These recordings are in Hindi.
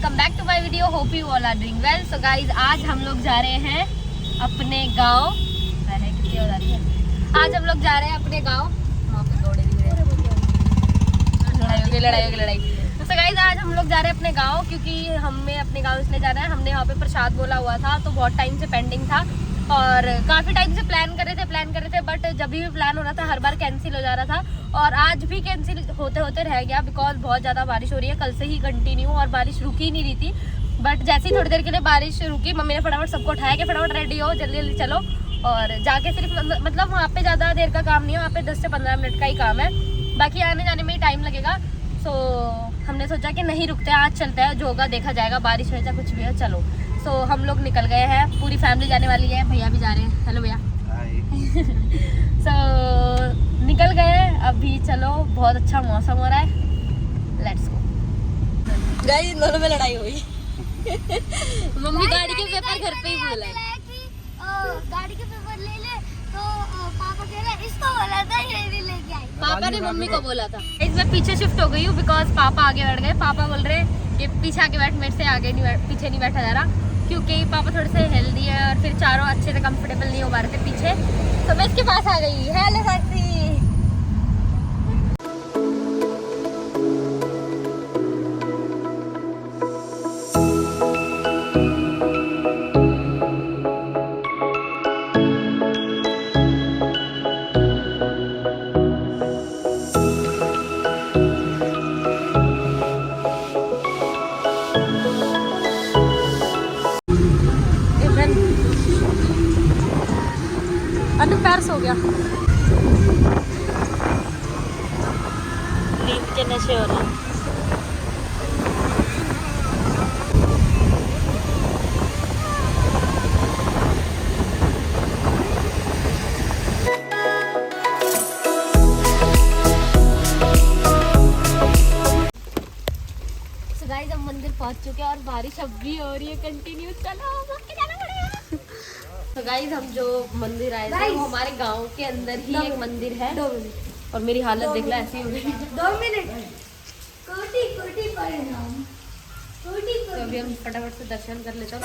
Welcome back to my video. Hope you all are doing well. So guys आज हम लोग जा रहे हैं अपने गांव। कितनी हो रही है? आज हम लोग जा रहे हैं अपने गांव। वहाँ पे दौड़े भी रहे, लड़ाई होगी लड़ाई। तो गाइज आज हम लोग जा रहे हैं अपने गांव, क्योंकि हमें अपने गांव इसलिए जाना है, हमने यहाँ पे प्रसाद बोला हुआ था तो बहुत टाइम से पेंडिंग था और काफ़ी टाइम से प्लान कर रहे थे बट जब भी प्लान हो रहा था हर बार कैंसिल हो जा रहा था और आज भी कैंसिल होते होते रह गया बिकॉज बहुत ज़्यादा बारिश हो रही है। कल से ही कंटिन्यू और बारिश रुकी नहीं रही थी, बट जैसे ही थोड़ी देर के लिए बारिश रुकी मम्मी ने फटाफट सबको उठाया कि फटाफट रेडी हो, जल्दी जल्दी चलो। और जाके सिर्फ मतलब वहाँ पे ज़्यादा देर का काम नहीं है, वहाँ पे 10 से 15 मिनट का ही काम है, बाकी आने जाने में ही टाइम लगेगा। सो हमने सोचा कि नहीं रुकते, आज चलते हैं, जो होगा देखा जाएगा, बारिश हो चाहे कुछ भी हो, चलो। सो हम लोग निकल गए हैं, पूरी फैमिली जाने वाली है, भैया भी जा रहे हैं। हेलो भैया। सो निकल गए अभी, चलो। बहुत अच्छा मौसम हो रहा है, लेट्स गो। गाइस इन दोनों में लड़ाई हुई। मम्मी गाड़ी के पेपर घर पे ही बोला है कि गाड़ी के पेपर ले ले, तो पापा कह रहे इसको बोला था ये भी लेके आई। पापा ने मम्मी को बोला था। इसमें पीछे शिफ्ट हो गई हूँ बिकॉज पापा आगे बैठ गए। पापा बोल रहे कि पीछे आके बैठ, मेरे से आगे नहीं पीछे नहीं बैठा जा रहा, क्योंकि पापा थोड़े से हेल्दी है और फिर चारों अच्छे से कंफर्टेबल नहीं हो पा रहे थे पीछे। तो मैं इसके पास आ गई। हेलो साथी। पैर सो गया, नींद के नशे हो रहे हैं। So guys, हम मंदिर पहुंच चुके हैं और बारिश अब भी हो रही है कंटिन्यू। चलो जाना पड़ेगा। तो गाइज हम जो मंदिर आए थे वो हमारे गांव के अंदर ही एक मंदिर है। 2 मिनट और मेरी हालत देख ला ऐसी हो गई। 2 मिनट कोटी परिणाम। तो अभी हम फटाफट से दर्शन कर लेते हैं।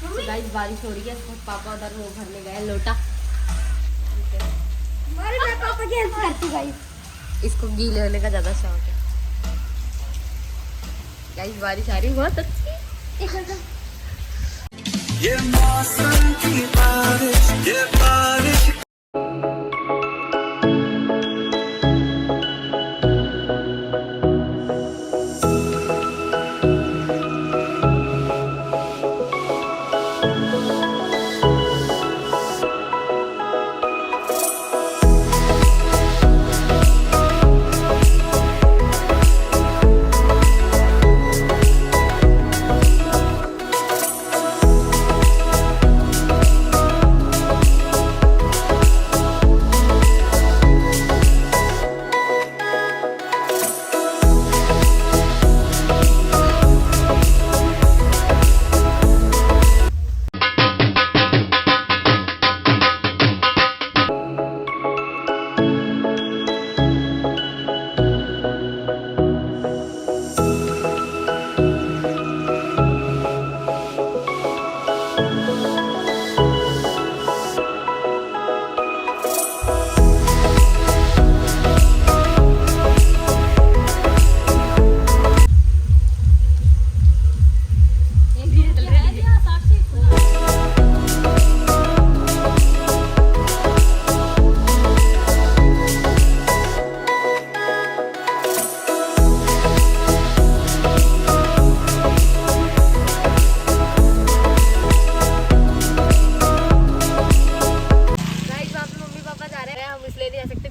तो गाइज बारिश हो रही है, पापा उधर वो भरने गए लोटा। मैं पापा की हेल्प करती गाइज, इसको गीले होने का ज्यादा शौक है। गाइस बारिश आ रही है बहुत अच्छी। ये मौसम की बारिश, ये बारिश।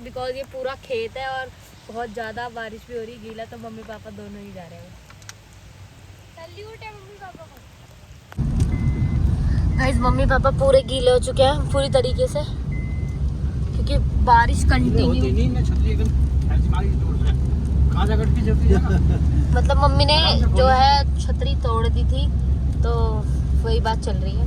बिकॉज ये पूरा खेत है और बहुत ज़्यादा बारिश भी हो रही, गीला, तो मम्मी पापा दोनों ही जा रहे हैं। सैल्यूट है मम्मी पापा को। गाइस मम्मी पापा पूरे गीले हो चुके हैं पूरी तरीके से, क्योंकि बारिश कंटिन्यू। मतलब मम्मी ने जो है छतरी तोड़ दी थी, तो वही बात चल रही है।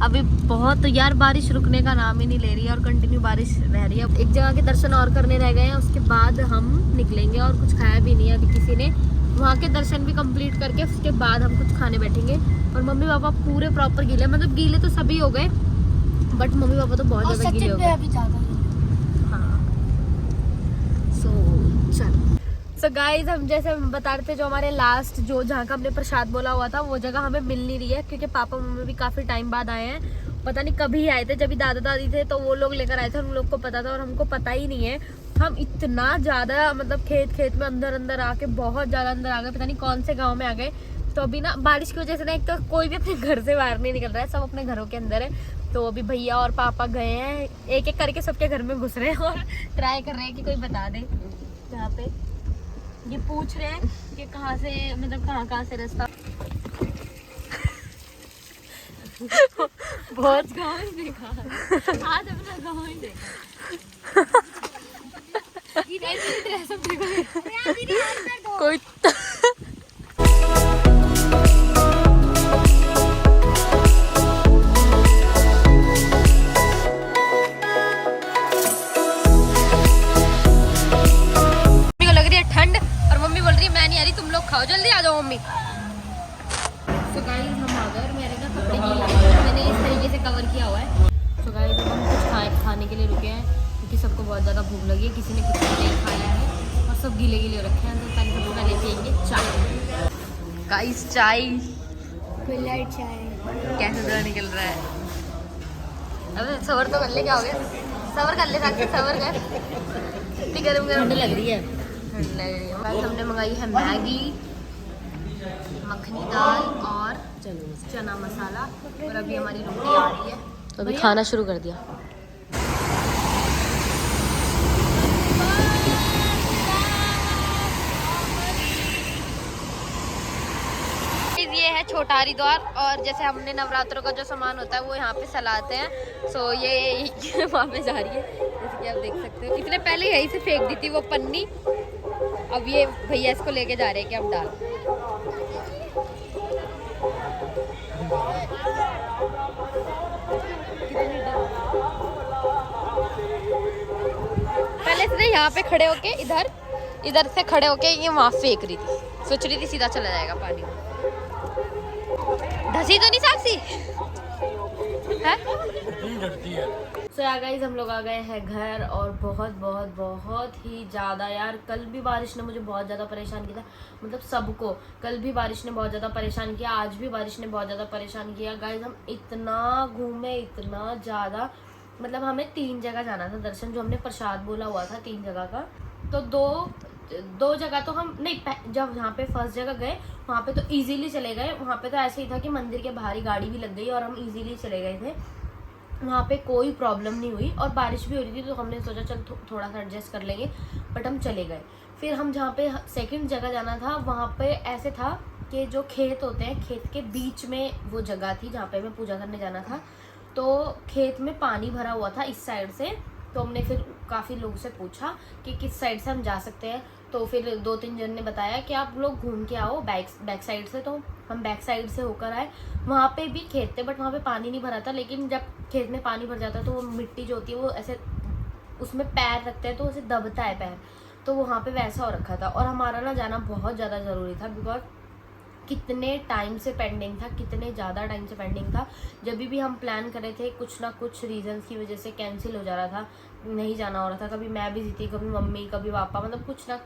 अभी बहुत यार बारिश रुकने का नाम ही नहीं ले रही है और कंटिन्यू बारिश रह रही है। अब एक जगह के दर्शन और करने रह गए हैं, उसके बाद हम निकलेंगे और कुछ खाया भी नहीं है अभी किसी ने। वहाँ के दर्शन भी कंप्लीट करके उसके बाद हम कुछ खाने बैठेंगे। और मम्मी पापा पूरे प्रॉपर गीले, मतलब गीले तो सभी हो गए बट मम्मी पापा तो बहुत ज़्यादा गीले हो गए। हाँ सो गाइज हम जैसे बता रहे थे, जो हमारे लास्ट जो जहाँ का हमने प्रसाद बोला हुआ था वो जगह हमें मिल नहीं रही है, क्योंकि पापा मम्मी भी काफ़ी टाइम बाद आए हैं। पता नहीं कभी आए थे, जब भी दादा दादी थे तो वो लोग लेकर आए थे, उन लोग को पता था और हमको पता ही नहीं है। हम इतना ज़्यादा मतलब खेत में अंदर आके बहुत ज़्यादा अंदर आ गए, पता नहीं कौन से गाँव में आ गए। तो अभी ना बारिश की वजह से ना एक तो कोई भी अपने घर से बाहर नहीं निकल रहा है, सब अपने घरों के अंदर है। तो अभी भैया और पापा गए हैं, एक एक करके सबके घर में घुस रहे हैं और ट्राई कर रहे हैं कि कोई बता दे जहाँ पे। ये पूछ रहे हैं कि कहाँ से, मतलब कहाँ से रास्ता। बहुत गाँव ही देखा आज, अपना गाँव ही देखा। कोई खाओ, जल्दी आ जाओ मम्मी। तो गाइस हम आ गए और मेरे ना कपड़े मैंने इस तरीके से कवर किया हुआ है। तो गाइस हम कुछ खाने के लिए रुके हैं क्योंकि सबको बहुत ज़्यादा भूख लगी है, किसी ने कुछ नहीं खाया है और सब गीले रखे हैं। तो पहले सबसे पहले पियेंगे चाय। गाइस चाय कैसे ज़रा निकल रहा है। अबे सबर तो कर ले, क्या हो गया, सबर कर ले, सबर कर। इतनी गर्म लग रही है। हमने मंगाई है मैगी, मखनी दाल और चना मसाला और अभी हमारी रोटी आ रही है। तो अभी खाना शुरू कर दिया। ये है छोटा हरिद्वार और जैसे हमने नवरात्रों का जो सामान होता है वो यहाँ पे सलाते हैं। सो ये वहाँ पे जा रही है, जैसे कि आप देख सकते हो। इसने पहले यहीं से फेंक दी थी वो पन्नी, अब ये भैया इसको लेके जा रहे हैं कि अब डाल। पहले इसने यहाँ पे खड़े होके इधर से खड़े होके ये वहाँ फेंक रही थी, सोच रही थी सीधा चला जाएगा पानी में। ढसी तो नहीं साक्षी है? सो यार गाइस हम लोग आ गए हैं घर और बहुत ही ज़्यादा यार कल भी बारिश ने मुझे बहुत ज़्यादा परेशान किया था, मतलब सबको। कल भी बारिश ने बहुत ज़्यादा परेशान किया, आज भी बारिश ने बहुत ज़्यादा परेशान किया। गाइस हम इतना घूमे, इतना ज़्यादा, मतलब हमें 3 जगह जाना था दर्शन, जो हमने प्रसाद बोला हुआ था 3 जगह का। तो दो जगह तो हम नहीं, जब यहाँ पे फर्स्ट जगह गए वहाँ पे तो इजीली चले गए। वहाँ पे तो ऐसे ही था कि मंदिर के बाहर ही गाड़ी भी लग गई और हम इजीली चले गए थे, वहाँ पे कोई प्रॉब्लम नहीं हुई। और बारिश भी हो रही थी तो हमने सोचा चल थोड़ा सा एडजस्ट कर लेंगे, बट हम चले गए। फिर हम जहाँ पे सेकंड जगह जाना था वहाँ पे ऐसे था कि जो खेत होते हैं, खेत के बीच में वो जगह थी जहाँ पे हमें पूजा करने जाना था। तो खेत में पानी भरा हुआ था इस साइड से, तो हमने फिर काफ़ी लोगों से पूछा कि किस साइड से हम जा सकते हैं। तो फिर 2-3 जन ने बताया कि आप लोग घूम के आओ बैक साइड से। तो हम बैक साइड से होकर आए, वहाँ पे भी खेत थे बट वहाँ पे पानी नहीं भरा था। लेकिन जब खेत में पानी भर जाता है तो वो मिट्टी जो होती है वो ऐसे उसमें पैर रखते हैं तो उसे दबता है पैर, तो वहाँ पे वैसा हो रखा था। और हमारा ना जाना बहुत ज़्यादा ज़रूरी था, बिकॉज कितने टाइम से पेंडिंग था, कितने ज़्यादा टाइम से पेंडिंग था। जब भी हम प्लान कर रहे थे कुछ ना कुछ रीजंस की वजह से कैंसिल हो जा रहा था, नहीं जाना हो रहा था। कभी मैं बिजी थी, कभी मम्मी, कभी पापा, मतलब कुछ ना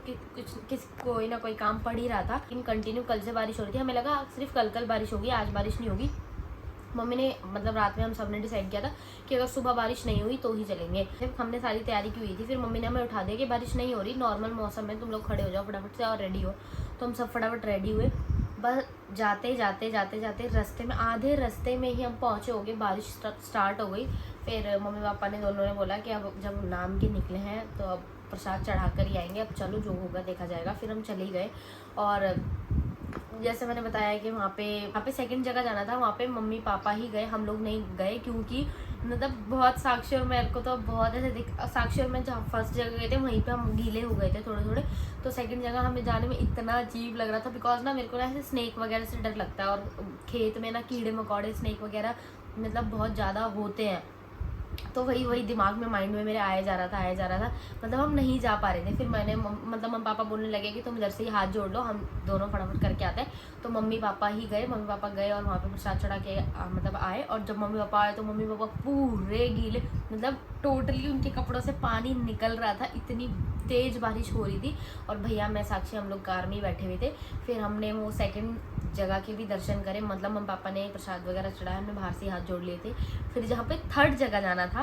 कोई ना कोई काम पड़ ही रहा था। इन कंटिन्यू कल से बारिश हो रही थी, हमें लगा सिर्फ कल बारिश होगी, आज बारिश नहीं होगी। मम्मी ने मतलब रात में हम सब ने डिसाइड किया था कि अगर सुबह बारिश नहीं हुई तो ही चलेंगे। फिर हमने सारी तैयारी की हुई थी, फिर मम्मी ने हमें उठा दिया कि बारिश नहीं हो रही, नॉर्मल मौसम है, तुम लोग खड़े हो जाओ फटाफट से और रेडी हो। तो हम सब फटाफट रेडी हुए। बस जाते जाते रास्ते में, आधे रास्ते में ही हम पहुँचे हो गए, बारिश स्टार्ट हो गई। फिर मम्मी पापा ने दोनों ने बोला कि अब जब नाम के निकले हैं तो अब प्रसाद चढ़ा कर ही आएंगे, अब चलो जो होगा देखा जाएगा। फिर हम चले गए और जैसे मैंने बताया कि वहाँ पे सेकंड जगह जाना था, वहाँ पे मम्मी पापा ही गए, हम लोग नहीं गए, क्योंकि मतलब बहुत साक्षी और मेरे को तो बहुत ऐसे साक्षी और मैं जहाँ फर्स्ट जगह गए थे वहीं पे हम गीले हो गए थे थोड़े। तो सेकंड जगह हमें जाने में इतना अजीब लग रहा था, बिकॉज ना मेरे को ना ऐसे स्नेक वगैरह से डर लगता है और खेत में ना कीड़े मकोड़े स्नेक वगैरह मतलब बहुत ज़्यादा होते हैं। तो वही दिमाग में, माइंड में मेरे आया जा रहा था, मतलब हम नहीं जा पा रहे थे। फिर मैंने मतलब मम्मी पापा बोलने लगे कि तुम इधर से ही हाथ जोड़ लो, हम दोनों फटाफट करके आते हैं। तो मम्मी पापा गए और वहाँ पे प्रसाद चढ़ा के मतलब आए। और जब मम्मी पापा आए तो मम्मी पापा पूरे गीले, मतलब टोटली उनके कपड़ों से पानी निकल रहा था, इतनी तेज बारिश हो रही थी। और भैया मैं साक्षी हम लोग कार में ही बैठे हुए थे। फिर हमने वो सेकंड जगह के भी दर्शन करे, मतलब मम्मी पापा ने प्रसाद वगैरह चढ़ाया, हमने बाहर से हाथ जोड़ लिए थे। फिर जहाँ पे थर्ड जगह जाना था,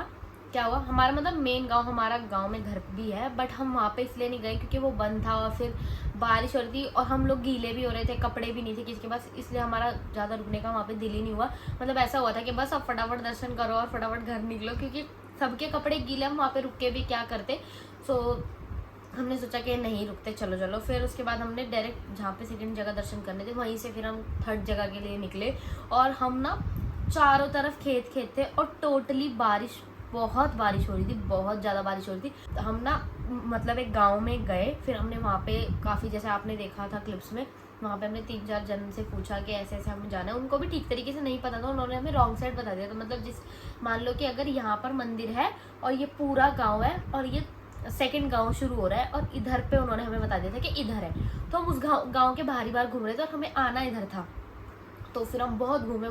क्या हुआ, हमारा मतलब मेन गांव, हमारा गांव में घर भी है, बट हम वहाँ पे इसलिए नहीं गए क्योंकि वो बंद था और फिर बारिश हो रही थी और हम लोग गीले भी हो रहे थे, कपड़े भी नहीं थे किसी के पास, इसलिए हमारा ज़्यादा रुकने का वहाँ पे दिल ही नहीं हुआ। मतलब ऐसा हुआ था कि बस अब फटाफट दर्शन करो और फटाफट घर निकलो, क्योंकि सबके कपड़े गीले, हम वहाँ पे रुक के भी क्या करते। सो हमने सोचा कि नहीं रुकते, चलो। फिर उसके बाद हमने डायरेक्ट जहाँ पे सेकंड जगह दर्शन करने थे वहीं से फिर हम थर्ड जगह के लिए निकले। और हम ना चारों तरफ खेत थे और टोटली बहुत बारिश हो रही थी, बहुत ज़्यादा बारिश हो रही थी। तो हम ना मतलब एक गांव में गए, फिर हमने वहाँ पे काफ़ी, जैसे आपने देखा था क्लिप्स में, वहाँ पे हमने 3-4 जन से पूछा कि ऐसे ऐसे हमें जाना है। उनको भी ठीक तरीके से नहीं पता था, उन्होंने हमें रॉन्ग साइड बता दिया। तो मतलब मान लो कि अगर यहाँ पर मंदिर है और ये पूरा गाँव है और ये सेकंड गांव शुरू हो रहा है और इधर पे उन्होंने हमें बता दिया था कि इधर है। तो हम उस गांव के बाहरी बार घूम रहे थे और हमें आना इधर था। तो फिर हम बहुत घूमे,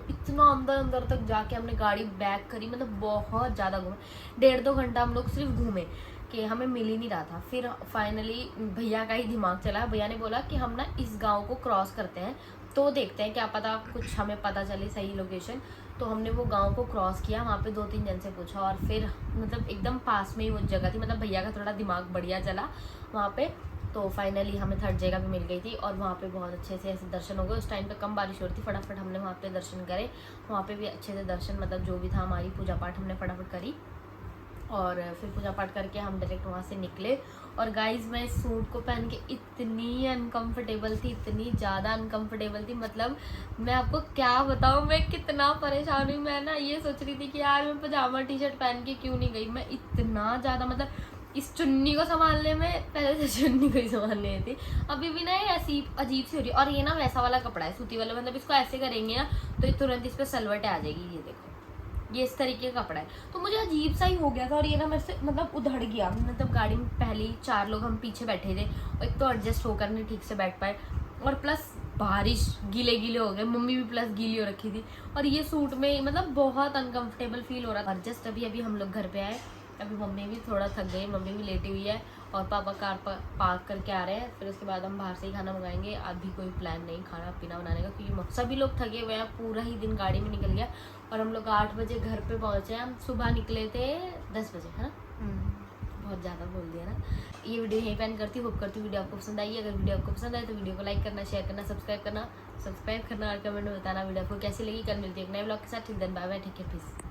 इतना अंदर तक जाके हमने गाड़ी बैक करी, मतलब बहुत ज़्यादा घूमे। 1.5-2 घंटा हम लोग सिर्फ घूमे कि हमें मिल ही नहीं रहा था। फिर फाइनली भैया का ही दिमाग चला, भैया ने बोला कि हम ना इस गांव को क्रॉस करते हैं, तो देखते हैं क्या पता कुछ हमें पता चले सही लोकेशन। तो हमने वो गांव को क्रॉस किया, वहाँ पे 2-3 जन से पूछा और फिर मतलब एकदम पास में ही वो जगह थी। मतलब भैया का थोड़ा दिमाग बढ़िया चला वहाँ पे। तो फाइनली हमें थर्ड जगह भी मिल गई थी और वहाँ पे बहुत अच्छे से ऐसे दर्शन हो गए। उस टाइम पे कम बारिश हो रही थी, फटाफट हमने वहाँ पे दर्शन करे। वहाँ पे भी अच्छे से दर्शन, मतलब जो भी था, हमारी पूजा पाठ हमने फटाफट करी और फिर पूजा पाठ करके हम डायरेक्ट वहाँ से निकले। और गाइज मैं इस सूट को पहन के इतनी अनकंफर्टेबल थी, इतनी ज़्यादा अनकंफर्टेबल थी, मतलब मैं आपको क्या बताऊँ मैं कितना परेशान हुई। मैं ना ये सोच रही थी कि यार मैं पजामा टी शर्ट पहन के क्यों नहीं गई। मैं इतना ज़्यादा, मतलब इस चुन्नी को संभालने में, पहले से चुन्नी को ही संभालने थी, अभी भी ना ये ऐसी अजीब सी हो रही है। और ये ना वैसा वाला कपड़ा है, सूती वाला, मतलब इसको ऐसे करेंगे ना तो ये तुरंत इस पर सलवटें आ जाएगी। ये देखो, ये इस तरीके का कपड़ा है, तो मुझे अजीब सा ही हो गया था। और ये ना मेरे से मतलब उधड़ गया, मतलब गाड़ी में पहले ही 4 लोग हम पीछे बैठे थे और एक तो एडजस्ट होकर नहीं ठीक से बैठ पाए, और प्लस बारिश, गीले हो गए, मम्मी भी प्लस गीली हो रखी थी। और ये सूट में मतलब बहुत अनकंफर्टेबल फील हो रहा था। जस्ट अभी हम लोग घर पे आए, अभी मम्मी भी थोड़ा थक गई, मम्मी भी लेटी हुई है और पापा कार पार्क करके आ रहे हैं। फिर उसके बाद हम बाहर से ही खाना मंगाएंगे। अभी कोई प्लान नहीं खाना पीना बनाने का, क्योंकि सभी लोग थके हुए हैं, पूरा ही दिन गाड़ी में निकल गया। और हम लोग 8 बजे घर पे पहुँचे। हम सुबह निकले थे 10 बजे, है ना? बहुत ज़्यादा बोल दिया ना। ये वीडियो यहीं पे एंड करती हूँ। होप करती हूँ वीडियो आपको पसंद आई। अगर वीडियो आपको पसंद आए तो वीडियो को लाइक करना, शेयर करना, सब्सक्राइब करना और कमेंट में बताना वीडियो आपको कैसी लगी। कल मिलती है एक नए ब्लॉग के साथ। Till then bye bye, take care, piece.